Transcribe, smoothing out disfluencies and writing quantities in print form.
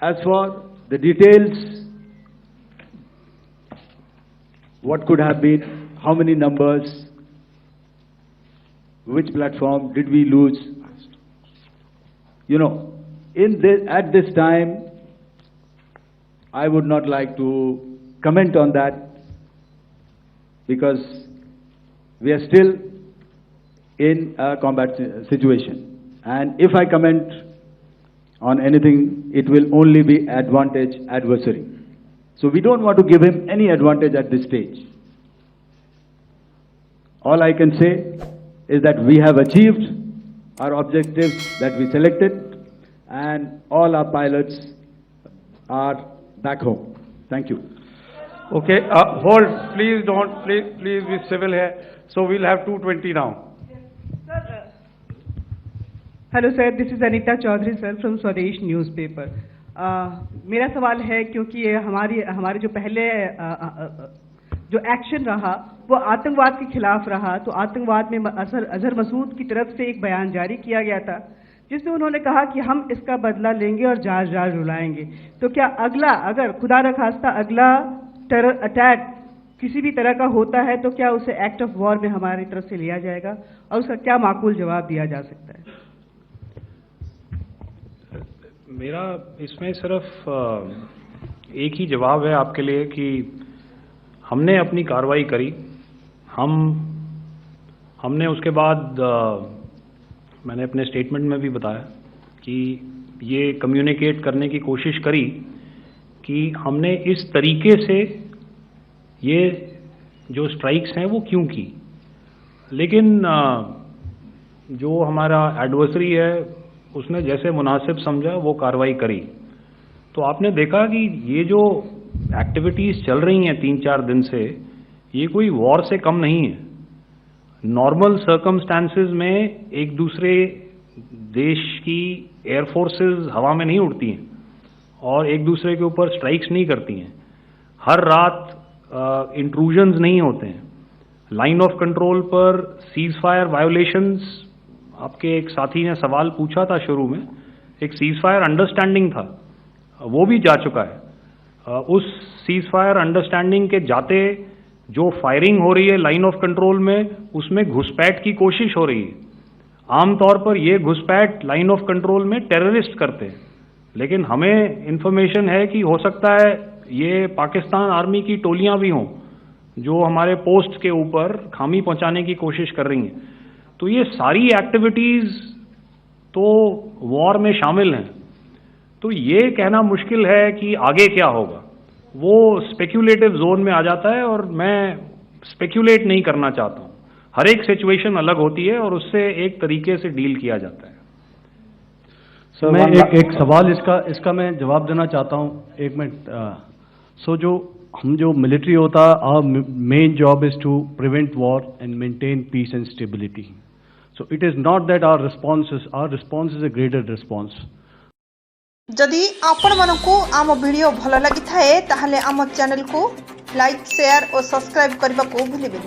As for the details, what could have been, how many numbers, which platform did we lose? You know, at this time, I would not like to comment on that because we are still in a combat situation. And if I comment on anything, it will only be adversary. So we don't want to give him any advantage at this stage. All I can say is that we have achieved our objectives that we selected, and all our pilots are back home. Thank you. Okay, hold. Please don't. Please be civil here. So we'll have 220 now. Hello sir, this is Anita Chaudhary sir from Swadesh newspaper. मेरा सवाल है, क्योंकि ये हमारे जो पहले जो action रहा वो आतंकवाद के खिलाफ रहा, तो आतंकवाद में अजहर मसूद की तरफ से एक बयान जारी किया गया था जिसमें उन्होंने कहा कि हम इसका बदला लेंगे और जाज रुलाएंगे। तो क्या अगला, अगर खुदा न खास्ता अगला टेरर अटैक किसी भी तरह का होता है, तो क्या उसे एक्ट ऑफ वॉर में हमारी तरफ से लिया जाएगा और उसका क्या माकूल जवाब दिया जा सकता है? मेरा इसमें सिर्फ एक ही जवाब है आपके लिए कि हमने अपनी कार्रवाई करी। हमने उसके बाद मैंने अपने स्टेटमेंट में भी बताया कि ये कम्युनिकेट करने की कोशिश करी कि हमने इस तरीके से ये जो स्ट्राइक्स हैं वो क्यों की। लेकिन जो हमारा एडवर्सरी है उसने जैसे मुनासिब समझा वो कार्रवाई करी। तो आपने देखा कि ये जो एक्टिविटीज़ चल रही हैं 3-4 दिन से, ये कोई वॉर से कम नहीं है। नॉर्मल सर्कमस्टांसेस में एक दूसरे देश की एयरफोर्सेस हवा में नहीं उड़ती हैं और एक दूसरे के ऊपर स्ट्राइक्स नहीं करती हैं। हर रात इंट्रूजन्स नहीं होते हैं। लाइन ऑफ कंट्रोल पर सीज फायर वायोलेशंस, आपके एक साथी ने सवाल पूछा था शुरू में, एक सीज फायर अंडरस्टैंडिंग था, वो भी जा चुका है। उस सीज फायर अंडरस्टैंडिंग के जाते जो फायरिंग हो रही है लाइन ऑफ कंट्रोल में, उसमें घुसपैठ की कोशिश हो रही है। आमतौर पर ये घुसपैठ लाइन ऑफ कंट्रोल में टेररिस्ट करते हैं, लेकिन हमें इंफॉर्मेशन है कि हो सकता है ये पाकिस्तान आर्मी की टोलियां भी हों जो हमारे पोस्ट के ऊपर खामी पहुंचाने की कोशिश कर रही हैं। तो ये सारी एक्टिविटीज़ तो वॉर में शामिल हैं। तो ये कहना मुश्किल है कि आगे क्या होगा, वो स्पेक्यूलेटिव जोन में आ जाता है और मैं स्पेक्यूलेट नहीं करना चाहता हूँ। हर एक सिचुएशन अलग होती है और उससे एक तरीके से डील किया जाता है। सर, मैं एक सवाल इसका मैं जवाब देना चाहता हूँ, 1 मिनट। जो मिलिट्री होता है, our main job is to prevent war and maintain peace and stability. So it is not that our response is a greater response. जदि आपण मानकु आम वीडियो भल लगी थाए ताहले आम चैनल को लाइक, शेयर और सब्सक्राइब करने को भूलिबेनि।